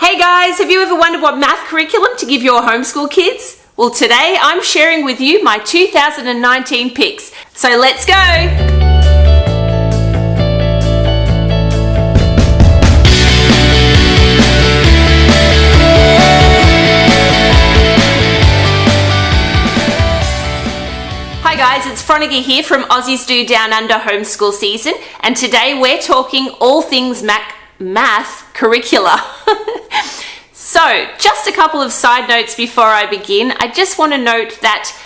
Hey guys, have you ever wondered what math curriculum to give your homeschool kids? Well, today I'm sharing with you my 2019 picks. So let's go! Hi guys, it's Prodigy here from Aussies Do Down Under Homeschool Season, and today we're talking all things math curricula. So, just a couple of side notes before I begin. I just want to note that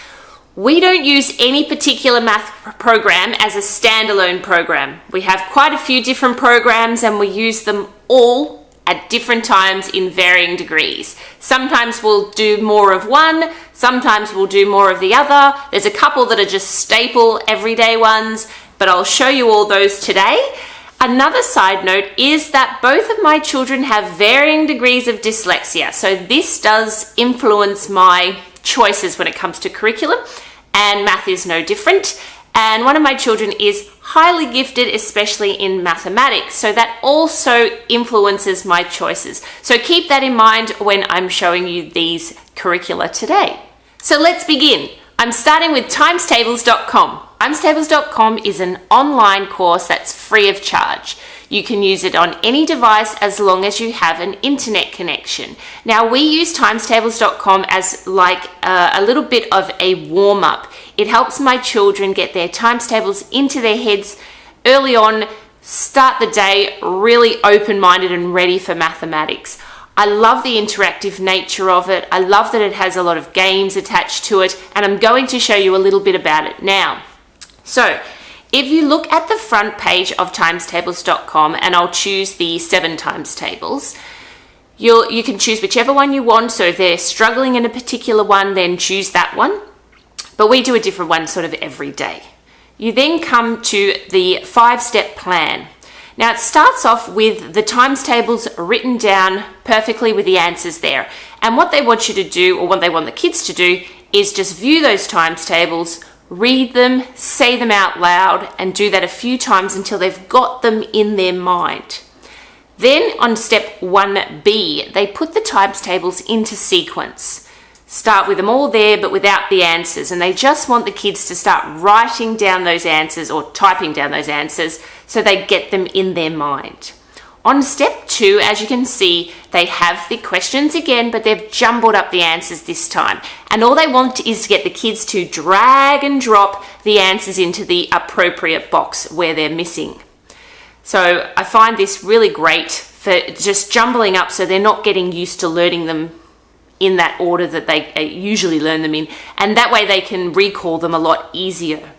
we don't use any particular math program as a standalone program. We have quite a few different programs and we use them all at different times in varying degrees. Sometimes we'll do more of one, sometimes we'll do more of the other. There's a couple that are just staple everyday ones, but I'll show you all those today. Another side note is that both of my children have varying degrees of dyslexia, so this does influence my choices when it comes to curriculum, and math is no different. And one of my children is highly gifted, especially in mathematics, so that also influences my choices. So keep that in mind when I'm showing you these curricula today. So let's begin. I'm starting with timestables.com. Timestables.com is an online course that's free of charge. You can use it on any device as long as you have an internet connection. Now, we use timestables.com as like a little bit of a warm-up. It helps my children get their times tables into their heads early on, start the day really open-minded and ready for mathematics. I love the interactive nature of it. I love that it has a lot of games attached to it, and I'm going to show you a little bit about it now. So, if you look at the front page of timestables.com, and I'll choose the 7 times tables, you can choose whichever one you want. So if they're struggling in a particular one, then choose that one. But we do a different one sort of every day. You then come to the 5-step plan. Now it starts off with the times tables written down perfectly with the answers there. And what they want you to do, or what they want the kids to do, is just view those times tables, read them, say them out loud, and do that a few times until they've got them in their mind. Then on step 1B, they put the times tables into sequence. Start with them all there, but without the answers. And they just want the kids to start writing down those answers or typing down those answers so they get them in their mind. On step 2, as you can see, they have the questions again, but they've jumbled up the answers this time. And all they want is to get the kids to drag and drop the answers into the appropriate box where they're missing. So I find this really great for just jumbling up so they're not getting used to learning them in that order that they usually learn them in. And that way they can recall them a lot easier.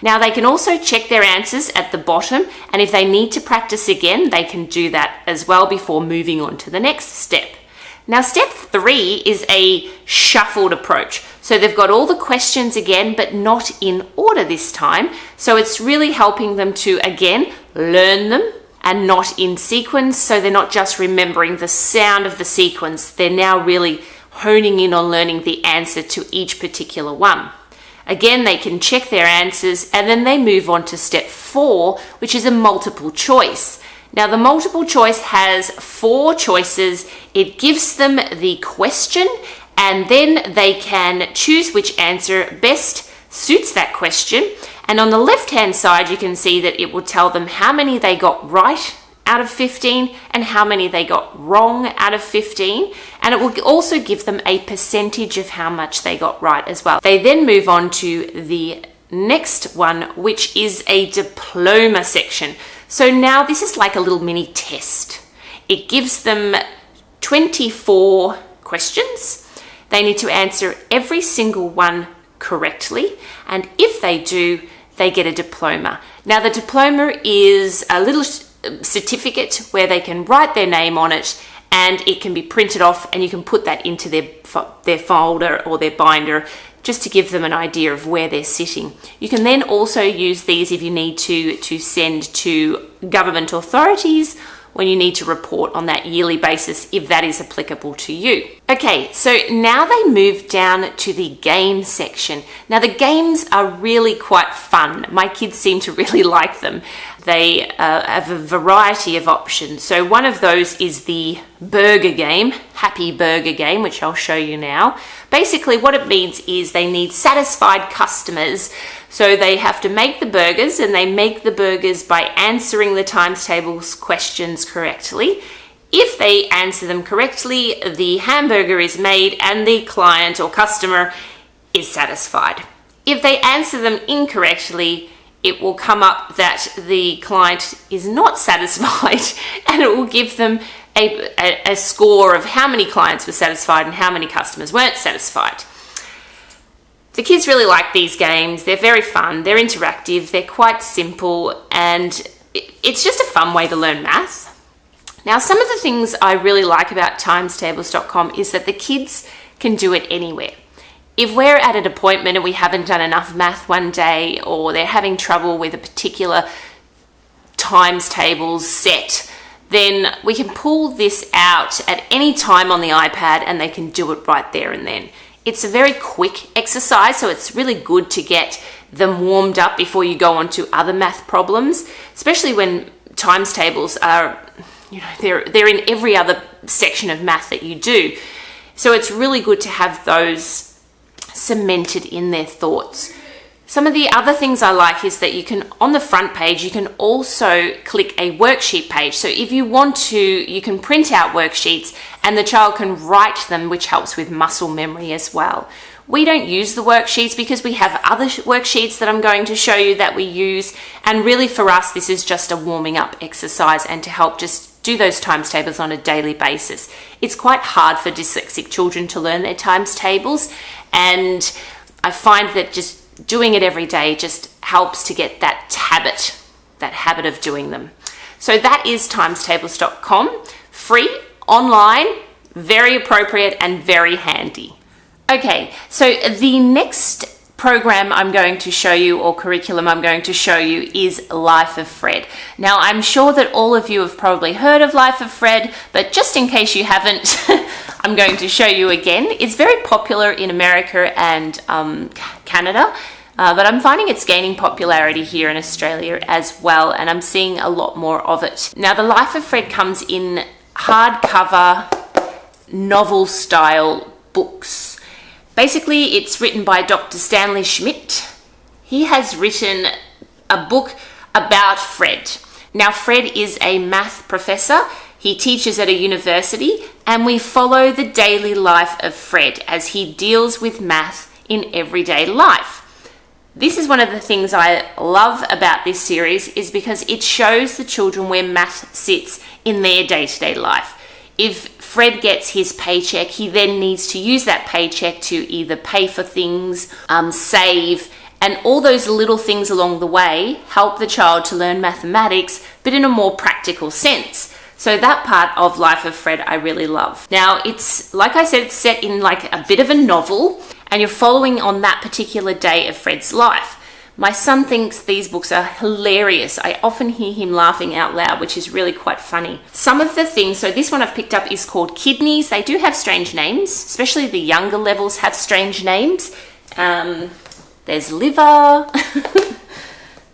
Now they can also check their answers at the bottom, and if they need to practice again, they can do that as well before moving on to the next step. Now step 3 is a shuffled approach. So they've got all the questions again, but not in order this time. So it's really helping them to, again, learn them and not in sequence. So they're not just remembering the sound of the sequence. They're now really honing in on learning the answer to each particular one. Again, they can check their answers, and then they move on to step 4, which is a multiple choice. Now, the multiple choice has 4 choices. It gives them the question, and then they can choose which answer best suits that question. And on the left-hand side, you can see that it will tell them how many they got right out of 15 and how many they got wrong out of 15, and it will also give them a percentage of how much they got right as well. They then move on to the next one, which is a diploma section. So now this is like a little mini test. It gives them 24 questions. They need to answer every single one correctly, and if they do, they get a diploma. Now the diploma is a little certificate where they can write their name on it, and it can be printed off, and you can put that into their folder or their binder just to give them an idea of where they're sitting. You can then also use these if you need to send to government authorities when you need to report on that yearly basis, if that is applicable to you. Okay, so now they move down to the game section. Now the games are really quite fun. My kids seem to really like them. They have a variety of options. So one of those is the burger game, Happy Burger Game, which I'll show you now. Basically what it means is they need satisfied customers. So they have to make the burgers, and they make the burgers by answering the times tables questions correctly. If they answer them correctly, the hamburger is made and the client or customer is satisfied. If they answer them incorrectly, it will come up that the client is not satisfied, and it will give them a score of how many clients were satisfied and how many customers weren't satisfied. The kids really like these games. They're very fun, they're interactive, they're quite simple, and it's just a fun way to learn math. Now, some of the things I really like about timestables.com is that the kids can do it anywhere. If we're at an appointment and we haven't done enough math one day, or they're having trouble with a particular times tables set, then we can pull this out at any time on the iPad and they can do it right there and then. It's a very quick exercise, so it's really good to get them warmed up before you go on to other math problems, especially when times tables are, they're in every other section of math that you do. So it's really good to have those cemented in their thoughts. Some of the other things I like is that you can, on the front page, you can also click a worksheet page. So if you want to, you can print out worksheets and the child can write them, which helps with muscle memory as well. We don't use the worksheets because we have other worksheets that I'm going to show you that we use. And really for us, this is just a warming up exercise and to help just do those times tables on a daily basis. It's quite hard for dyslexic children to learn their times tables, and I find that just doing it every day just helps to get that habit of doing them. So that is timestables.com, free, online, very appropriate and very handy. Okay, so the next program I'm going to show you, or curriculum I'm going to show you, is Life of Fred. Now, I'm sure that all of you have probably heard of Life of Fred, but just in case you haven't, I'm going to show you again. It's very popular in America and Canada, but I'm finding it's gaining popularity here in Australia as well, and I'm seeing a lot more of it. Now, the Life of Fred comes in hardcover, novel-style books. Basically, it's written by Dr. Stanley Schmidt. He has written a book about Fred. Now, Fred is a math professor. He teaches at a university, and we follow the daily life of Fred as he deals with math in everyday life. This is one of the things I love about this series, is because it shows the children where math sits in their day-to-day life. If Fred gets his paycheck, he then needs to use that paycheck to either pay for things, save, and all those little things along the way help the child to learn mathematics, but in a more practical sense. So that part of Life of Fred I really love. Now, it's, like I said, it's set in like a bit of a novel, and you're following on that particular day of Fred's life. My son thinks these books are hilarious. I often hear him laughing out loud, which is really quite funny. Some of the things, so this one I've picked up is called Kidneys. They do have strange names, especially the younger levels have strange names. There's Liver,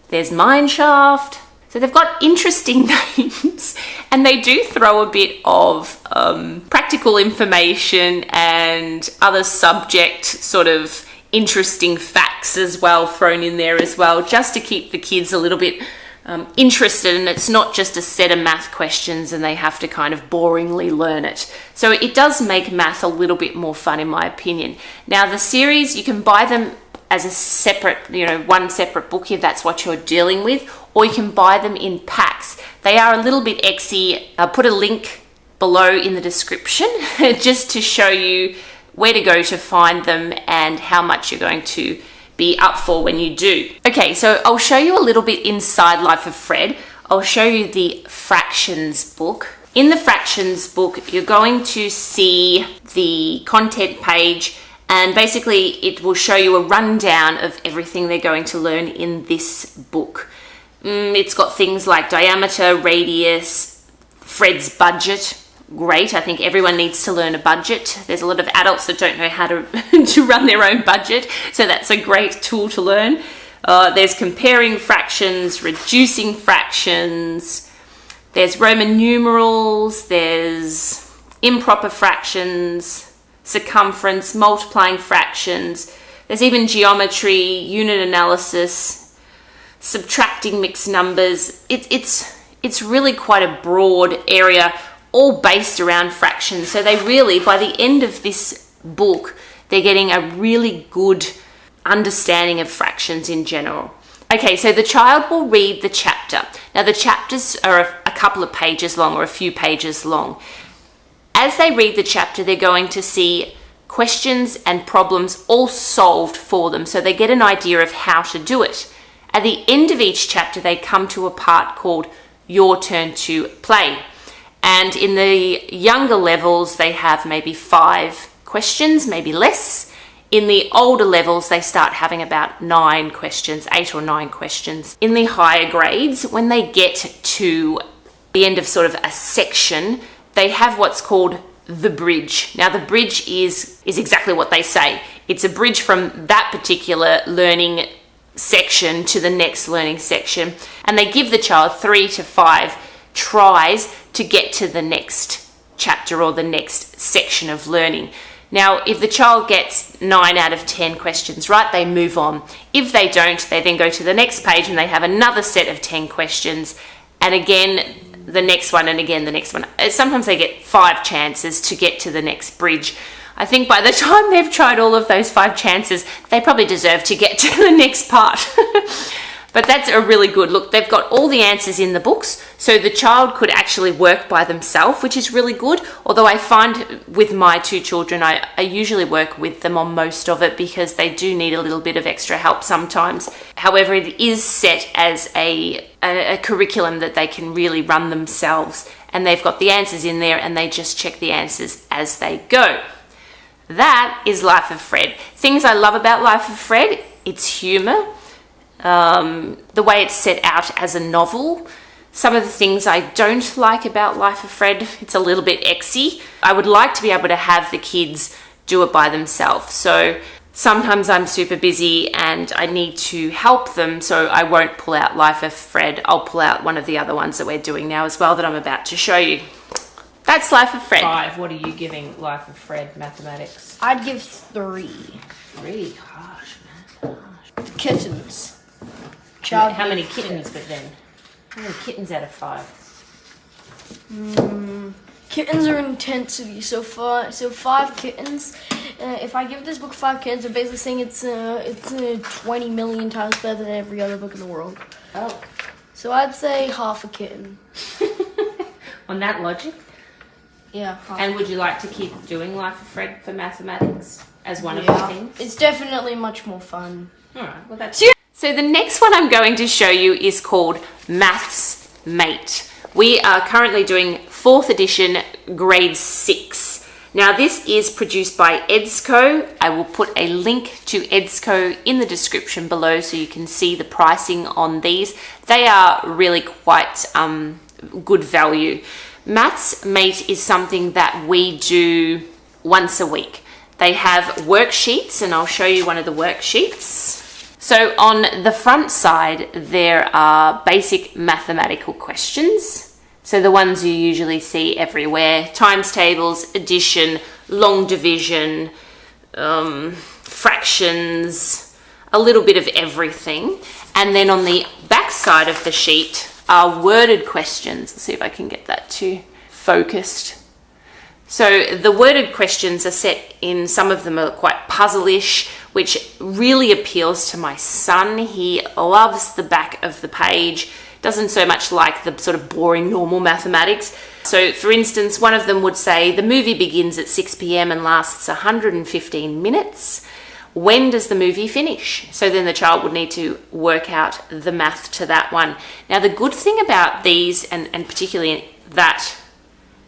there's Mineshaft. So they've got interesting names, and they do throw a bit of practical information and other subject sort of interesting facts as well thrown in there as well, just to keep the kids a little bit interested, and it's not just a set of math questions and they have to kind of boringly learn it. So it does make math a little bit more fun, in my opinion. Now, the series, you can buy them as a separate, one separate book if that's what you're dealing with, or you can buy them in packs. They are a little bit exy. I'll put a link below in the description just to show you where to go to find them and how much you're going to be up for when you do. Okay, so I'll show you a little bit inside Life of Fred. I'll show you the fractions book. In the fractions book, you're going to see the content page, and basically it will show you a rundown of everything they're going to learn in this book. It's got things like diameter, radius, Fred's budget. Great, I think everyone needs to learn a budget. There's a lot of adults that don't know how to, to run their own budget, so that's a great tool to learn. There's comparing fractions, reducing fractions, there's Roman numerals, there's improper fractions, circumference, multiplying fractions, there's even geometry, unit analysis, subtracting mixed numbers. It's really quite a broad area, all based around fractions. So they really, by the end of this book, they're getting a really good understanding of fractions in general. Okay, so the child will read the chapter. Now the chapters are a couple of pages long or a few pages long. As they read the chapter, they're going to see questions and problems all solved for them, so they get an idea of how to do it. At the end of each chapter, they come to a part called Your Turn to Play. And in the younger levels, they have maybe 5 questions, maybe less. In the older levels, they start having about 9 questions, 8 or 9 questions. In the higher grades, when they get to the end of sort of a section, they have what's called the bridge. Now, the bridge is exactly what they say. It's a bridge from that particular learning section to the next learning section. And they give the child 3 to 5 tries to get to the next chapter or the next section of learning. Now, if the child gets 9 out of 10 questions right, they move on. If they don't, they then go to the next page and they have another set of 10 questions. And again, the next one, and again, the next one. Sometimes they get 5 chances to get to the next bridge. I think by the time they've tried all of those 5 chances, they probably deserve to get to the next part. But that's a really good look. They've got all the answers in the books, so the child could actually work by themselves, which is really good. Although I find with my 2 children, I usually work with them on most of it because they do need a little bit of extra help sometimes. However, it is set as a curriculum that they can really run themselves, and they've got the answers in there and they just check the answers as they go. That is Life of Fred. Things I love about Life of Fred, it's humour. The way it's set out as a novel. Some of the things I don't like about Life of Fred, it's a little bit exy. I would like to be able to have the kids do it by themselves. So sometimes I'm super busy and I need to help them, so I won't pull out Life of Fred. I'll pull out one of the other ones that we're doing now as well that I'm about to show you. That's Life of Fred. 5. What are you giving Life of Fred mathematics? I'd give 3. 3? Gosh, man. Gosh. Kittens. How many kittens, but then? How many kittens out of 5? Kittens are intensity, so 5 kittens. If I give this book 5 kittens, I'm basically saying it's 20 million times better than every other book in the world. Oh. So I'd say half a kitten. On that logic? Yeah. And would you like to keep doing Life of Fred for mathematics as one of the things? It's definitely much more fun. Alright, well that's... So the next one I'm going to show you is called Maths Mate. We are currently doing 4th edition, grade 6. Now this is produced by EDSCO. I will put a link to EDSCO in the description below so you can see the pricing on these. They are really quite good value. Maths Mate is something that we do once a week. They have worksheets, and I'll show you one of the worksheets. So on the front side, there are basic mathematical questions. So the ones you usually see everywhere: times tables, addition, long division, fractions, a little bit of everything. And then on the back side of the sheet are worded questions. Let's see if I can get that to focused. So the worded questions are set in, some of them are quite puzzle-ish, which really appeals to my son. He loves the back of the page, doesn't so much like the sort of boring normal mathematics. So for instance, one of them would say, the movie begins at 6 p.m. and lasts 115 minutes. When does the movie finish? So then the child would need to work out the math to that one. Now the good thing about these, and particularly that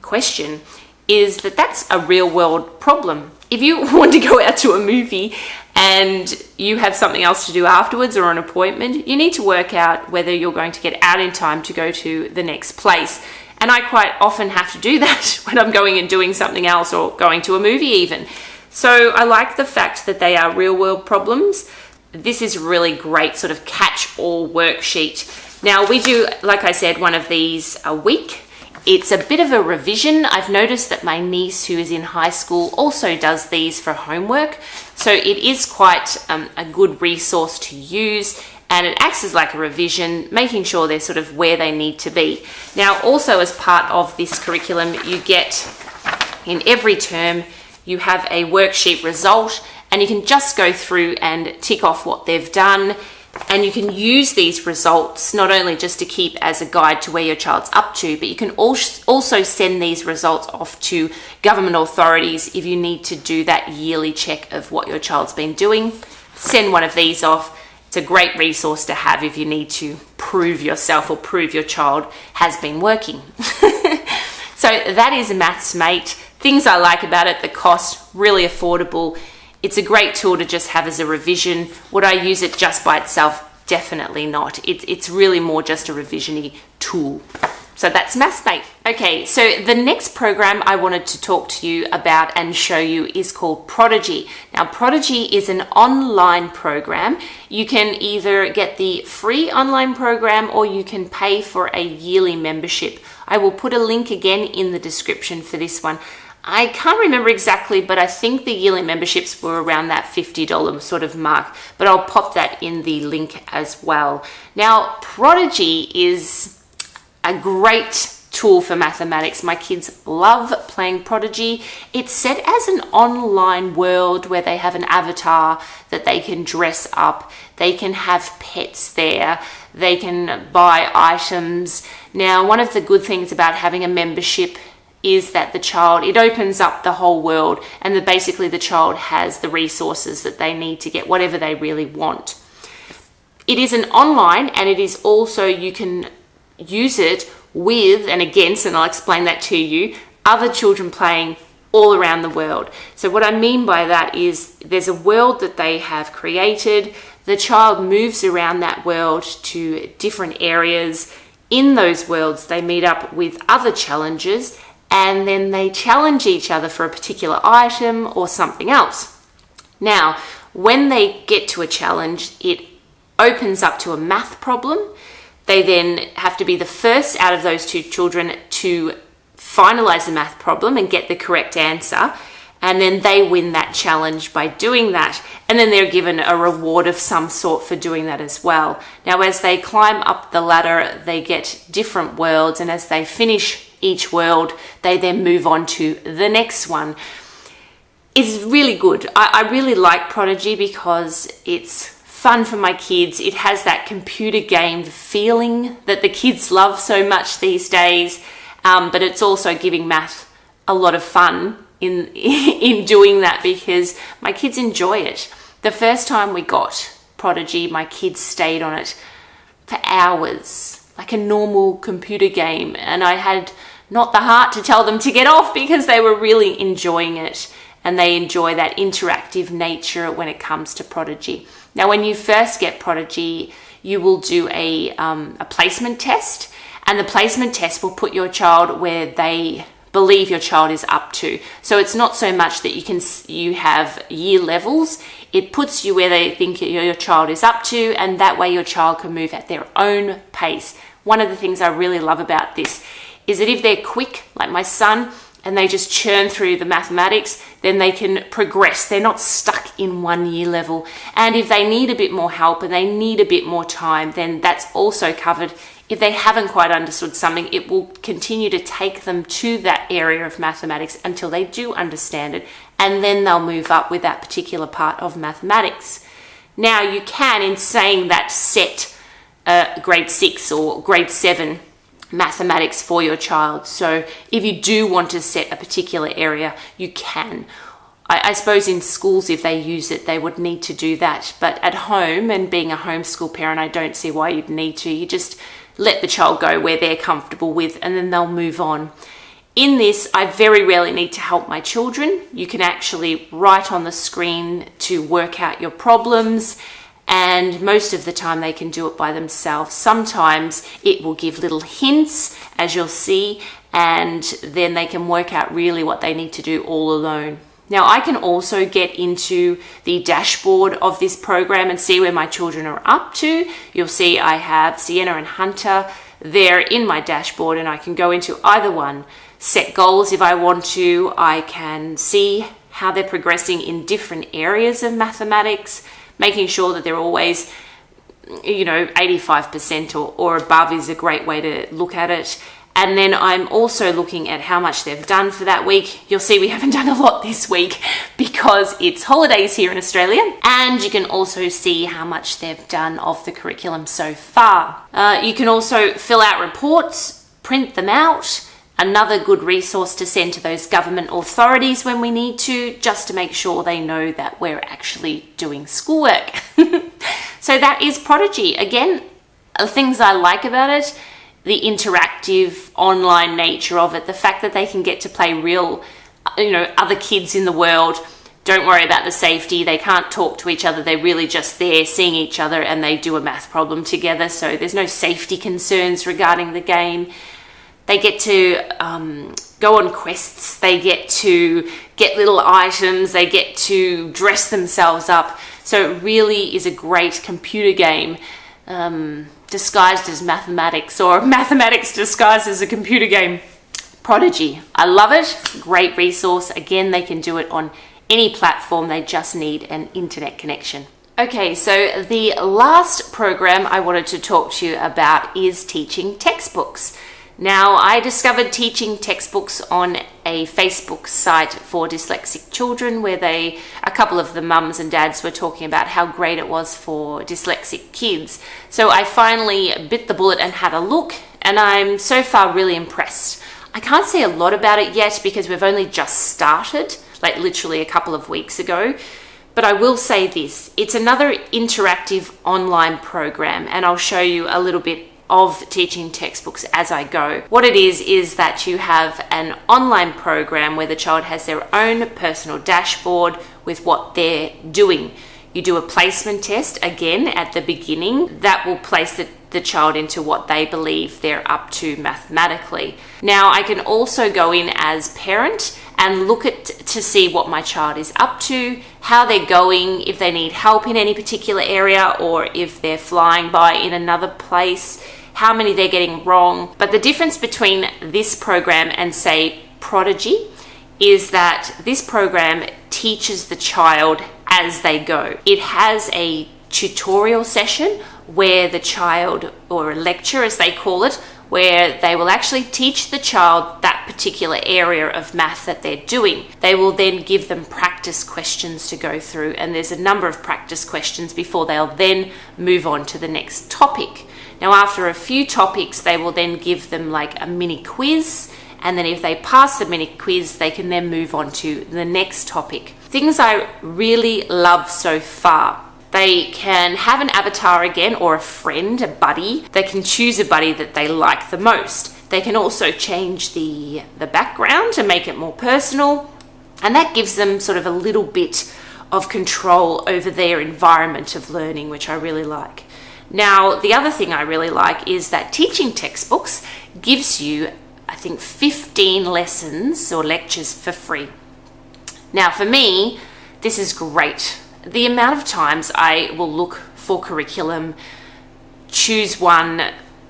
question, is that that's a real world problem. If you want to go out to a movie and you have something else to do afterwards or an appointment, you need to work out whether you're going to get out in time to go to the next place. And I quite often have to do that when I'm going and doing something else or going to a movie even. So I like the fact that they are real world problems. this is really great sort of catch-all worksheet. Now we do, like I said, one of these a week. It's a bit of a revision. I've noticed that my niece who is in high school also does these for homework. So it is quite a good resource to use, and it acts as like a revision, making sure they're sort of where they need to be. Now also as part of this curriculum, you get in every term, you have a worksheet result, and you can just go through and tick off what they've done. And you can use these results not only just to keep as a guide to where your child's up to, but you can also send these results off to government authorities if you need to do that yearly check of what your child's been doing. Send one of these off. It's a great resource to have if you need to prove yourself or prove your child has been working. So that is Maths Mate. Things I like about it: the cost, really affordable. It's a great tool to just have as a revision. Would I use it just by itself? Definitely not. It's really more just a revision-y tool. So that's Maths Mate. Okay, so the next program I wanted to talk to you about and show you is called Prodigy. Now, Prodigy is an online program. You can either get the free online program or you can pay for a yearly membership. I will put a link again in the description for this one. I can't remember exactly, but I think the yearly memberships were around that $50 sort of mark, but I'll pop that in the link as well. Now, Prodigy is a great tool for mathematics. My kids love playing Prodigy. It's set as an online world where they have an avatar that they can dress up. They can have pets there. They can buy items. Now, one of the good things about having a membership is that it opens up the whole world, and basically the child has the resources that they need to get whatever they really want. It is an online, and it is also, you can use it with and against, and I'll explain that to you, other children playing all around the world. So what I mean by that is there's a world that they have created. The child moves around that world to different areas. In those worlds, they meet up with other challenges, and then they challenge each other for a particular item or something else. Now, when they get to a challenge, it opens up to a math problem. They then have to be the first out of those two children to finalize the math problem and get the correct answer. And then they win that challenge by doing that. And then they're given a reward of some sort for doing that as well. Now, as they climb up the ladder, they get different worlds. And as they finish each world, they then move on to the next one. It's really good. I really like Prodigy because it's fun for my kids. It has that computer game feeling that the kids love so much these days, but it's also giving math a lot of fun in doing that because my kids enjoy it. The first time we got Prodigy, my kids stayed on it for hours, like a normal computer game, and I had not the heart to tell them to get off because they were really enjoying it, and they enjoy that interactive nature when it comes to Prodigy. Now, when you first get Prodigy, you will do a placement test, and the placement test will put your child where they believe your child is up to. So it's not so much that you have year levels. It puts you where they think your child is up to, and that way your child can move at their own pace. One of the things I really love about this is that if they're quick, like my son, and they just churn through the mathematics, then they can progress. They're not stuck in one year level. And if they need a bit more help and they need a bit more time, then that's also covered. If they haven't quite understood something, it will continue to take them to that area of mathematics until they do understand it, and then they'll move up with that particular part of mathematics. Now, you can, in saying that, set grade 6 or grade 7 mathematics for your child. So if you do want to set a particular area, you can. I suppose in schools, if they use it, they would need to do that. But at home, and being a homeschool parent, I don't see why you'd need to. You just let the child go where they're comfortable with, and then they'll move on. In this, I very rarely need to help my children. You can actually write on the screen to work out your problems, and most of the time they can do it by themselves. Sometimes it will give little hints, as you'll see, and then they can work out really what they need to do all alone. Now, I can also get into the dashboard of this program and see where my children are up to. You'll see I have Sienna and Hunter there in my dashboard, and I can go into either one, set goals if I want to. I can see how they're progressing in different areas of mathematics, making sure that they're always, 85% or above is a great way to look at it. And then I'm also looking at how much they've done for that week. You'll see we haven't done a lot this week because it's holidays here in Australia. And you can also see how much they've done of the curriculum so far. You can also fill out reports, print them out. Another good resource to send to those government authorities when we need to, just to make sure they know that we're actually doing schoolwork. So that is Prodigy. Again, things I like about it, the interactive online nature of it, the fact that they can get to play real, other kids in the world. Don't worry about the safety. They can't talk to each other. They're really just there seeing each other, and they do a math problem together. So there's no safety concerns regarding the game. They get to go on quests. They get to get little items. They get to dress themselves up. So it really is a great computer game disguised as mathematics, or mathematics disguised as a computer game. Prodigy. I love it. Great resource. Again, they can do it on any platform. They just need an internet connection. Okay, so the last program I wanted to talk to you about is teaching textbooks. Now, I discovered teaching textbooks on a Facebook site for dyslexic children where a couple of the mums and dads were talking about how great it was for dyslexic kids. So I finally bit the bullet and had a look, and I'm so far really impressed. I can't say a lot about it yet because we've only just started, like literally a couple of weeks ago. But I will say this, it's another interactive online program, and I'll show you a little bit of teaching textbooks as I go. What it is that you have an online program where the child has their own personal dashboard with what they're doing. You do a placement test again at the beginning that will place the child into what they believe they're up to mathematically. Now, I can also go in as parent and look at to see what my child is up to, how they're going, if they need help in any particular area, or if they're flying by in another place, how many they're getting wrong. But the difference between this program and, say, Prodigy is that this program teaches the child as they go. It has a tutorial session where the child, or a lecture as they call it, where they will actually teach the child that particular area of math that they're doing. They will then give them practice questions to go through, and there's a number of practice questions before they'll then move on to the next topic. Now, after a few topics, they will then give them like a mini quiz, and then if they pass the mini quiz, they can then move on to the next topic. Things I really love so far. They can have an avatar again, or a friend, a buddy. They can choose a buddy that they like the most. They can also change the background to make it more personal, and that gives them sort of a little bit of control over their environment of learning, which I really like. Now, the other thing I really like is that teaching textbooks gives you, I think, 15 lessons or lectures for free. Now, for me, this is great. The amount of times I will look for curriculum, choose one,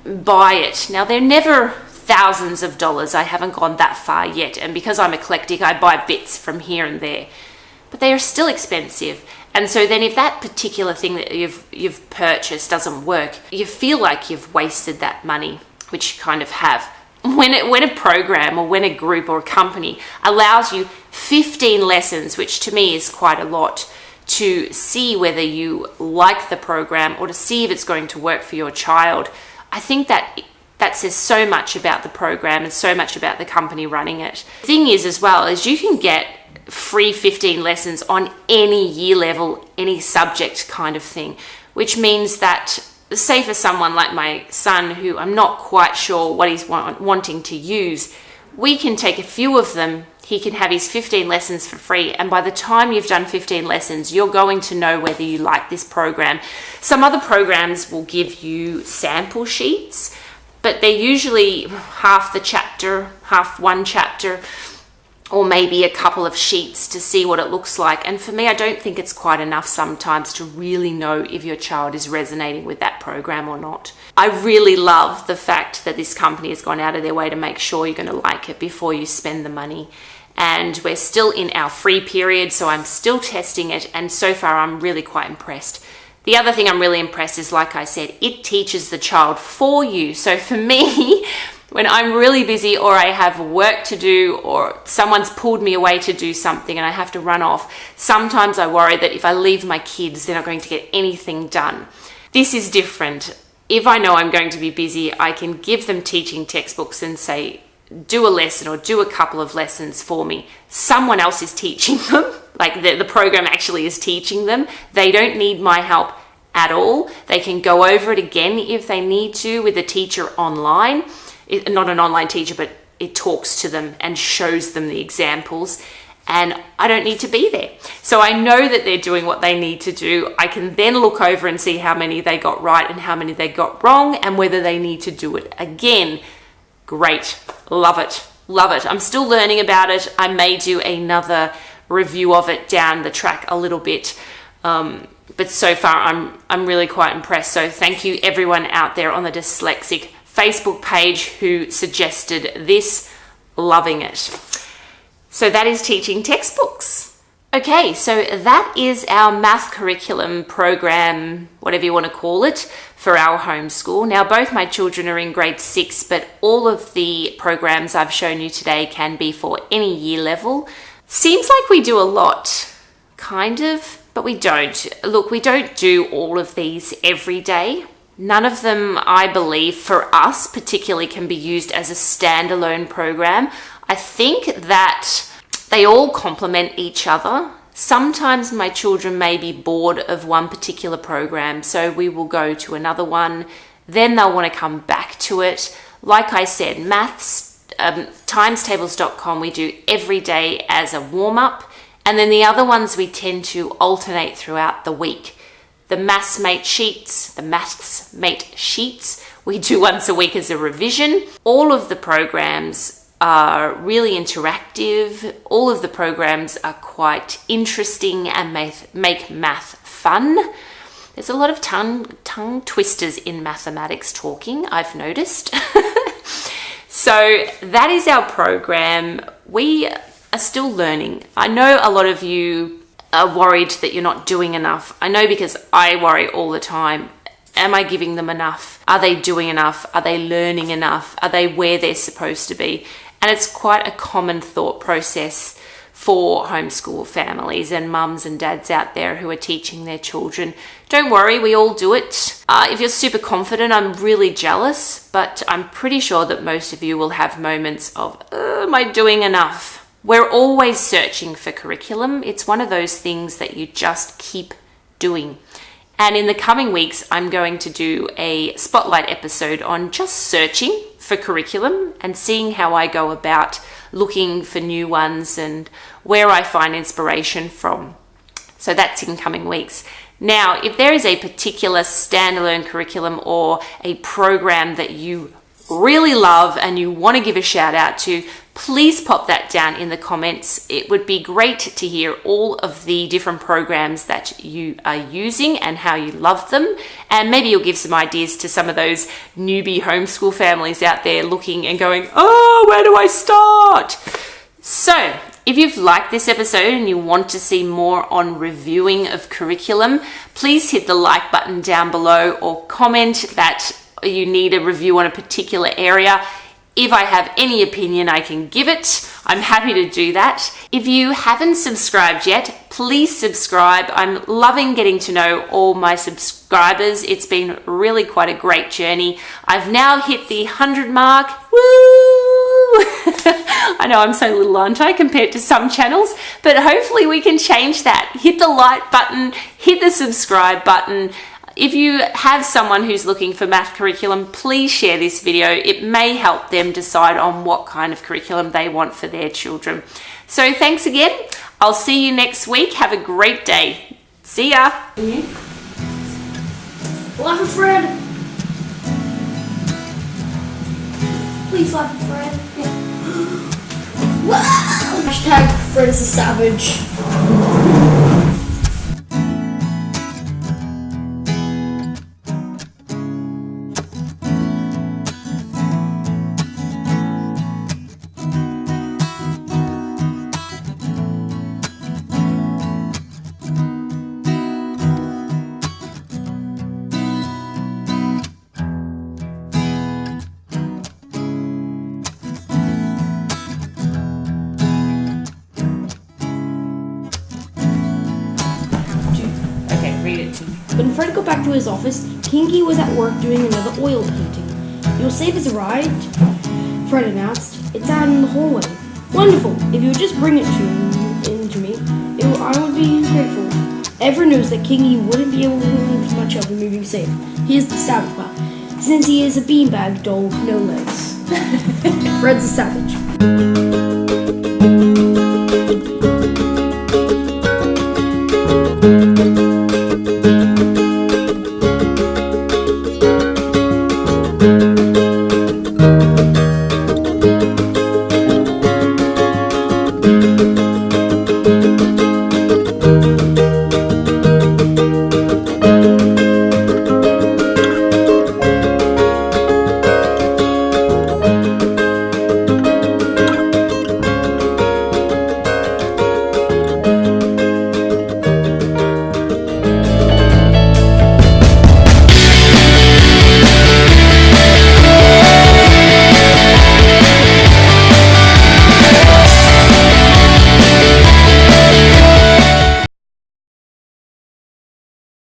buy it. Now, they're never thousands of dollars. I haven't gone that far yet. And because I'm eclectic, I buy bits from here and there. But they are still expensive. And so then if that particular thing that you've purchased doesn't work, you feel like you've wasted that money, which you kind of have. When a program or when a group or a company allows you 15 lessons, which to me is quite a lot, to see whether you like the program or to see if it's going to work for your child, I think that says so much about the program and so much about the company running it. The thing is as well, is you can get free 15 lessons on any year level, any subject kind of thing, which means that, say for someone like my son, who I'm not quite sure what he's wanting to use, we can take a few of them. He can have his 15 lessons for free, and by the time you've done 15 lessons, you're going to know whether you like this program. Some other programs will give you sample sheets, but they're usually half the chapter, half one chapter. or maybe a couple of sheets to see what it looks like. And for me, I don't think it's quite enough sometimes to really know if your child is resonating with that program or not. I really love the fact that this company has gone out of their way to make sure you're going to like it before you spend the money. And we're still in our free period, so I'm still testing it, and so far I'm really quite impressed. The other thing I'm really impressed is, like I said, it teaches the child for you. So for me, when I'm really busy or I have work to do or someone's pulled me away to do something and I have to run off, sometimes I worry that if I leave my kids, they're not going to get anything done. This is different. If I know I'm going to be busy, I can give them teaching textbooks and say, do a lesson or do a couple of lessons for me. Someone else is teaching them, like the program actually is teaching them. They don't need my help at all. They can go over it again if they need to with a teacher online. Not an online teacher, but it talks to them and shows them the examples, and I don't need to be there. So I know that they're doing what they need to do. I can then look over and see how many they got right and how many they got wrong and whether they need to do it again. Great. Love it. Love it. I'm still learning about it. I may do another review of it down the track a little bit. But so far, I'm really quite impressed. So thank you everyone out there on the Dyslexic Facebook page who suggested this. Loving it. So that is teaching textbooks. Okay, so that is our math curriculum program, whatever you want to call it, for our homeschool. Now, both my children are in grade 6, but all of the programs I've shown you today can be for any year level. Seems like we do a lot, kind of, but we don't. Look, we don't do all of these every day. None of them, I believe, for us particularly can be used as a standalone program. I think that they all complement each other. Sometimes my children may be bored of one particular program, so we will go to another one. Then they'll want to come back to it. Like I said, maths, timestables.com, we do every day as a warm-up. And then the other ones we tend to alternate throughout the week. The Maths Mate sheets, we do once a week as a revision. All of the programs are really interactive. All of the programs are quite interesting and make math fun. There's a lot of tongue twisters in mathematics talking, I've noticed. So that is our program. We are still learning. I know a lot of you are worried that you're not doing enough. I know, because I worry all the time. Am I giving them enough? Are they doing enough? Are they learning enough? Are they where they're supposed to be? And it's quite a common thought process for homeschool families and mums and dads out there who are teaching their children. Don't worry, we all do it. If you're super confident, I'm really jealous, but I'm pretty sure that most of you will have moments of, am I doing enough? We're always searching for curriculum. It's one of those things that you just keep doing. And in the coming weeks, I'm going to do a spotlight episode on just searching for curriculum and seeing how I go about looking for new ones and where I find inspiration from. So that's in coming weeks. Now, if there is a particular standalone curriculum or a program that you really love and you want to give a shout out to, please pop that down in the comments. It would be great to hear all of the different programs that you are using and how you love them. And maybe you'll give some ideas to some of those newbie homeschool families out there looking and going, oh, where do I start? So if you've liked this episode and you want to see more on reviewing of curriculum, please hit the like button down below or comment that you need a review on a particular area. If I have any opinion I can give it, I'm happy to do that. If you haven't subscribed yet, please subscribe. I'm loving getting to know all my subscribers. It's been really quite a great journey. I've now hit the 100 mark. Woo! I know I'm so little, aren't I, compared to some channels, but hopefully we can change that. Hit the like button, hit the subscribe button. If you have someone who's looking for math curriculum, please share this video. It may help them decide on what kind of curriculum they want for their children. So thanks again. I'll see you next week. Have a great day. See ya. Laugh at Fred. Please laugh at Fred. Yeah. Hashtag Fred's a savage. Okay, read it to me. When Fred got back to his office, Kinky was at work doing another oil painting. "Your safe has arrived," Fred announced. "It's out in the hallway." "Wonderful. If you would just bring it to me, I would be grateful." Everyone knows that Kinky wouldn't be able to leave much of a moving safe. He is the savage part, since he is a beanbag doll with no legs. Fred's a savage.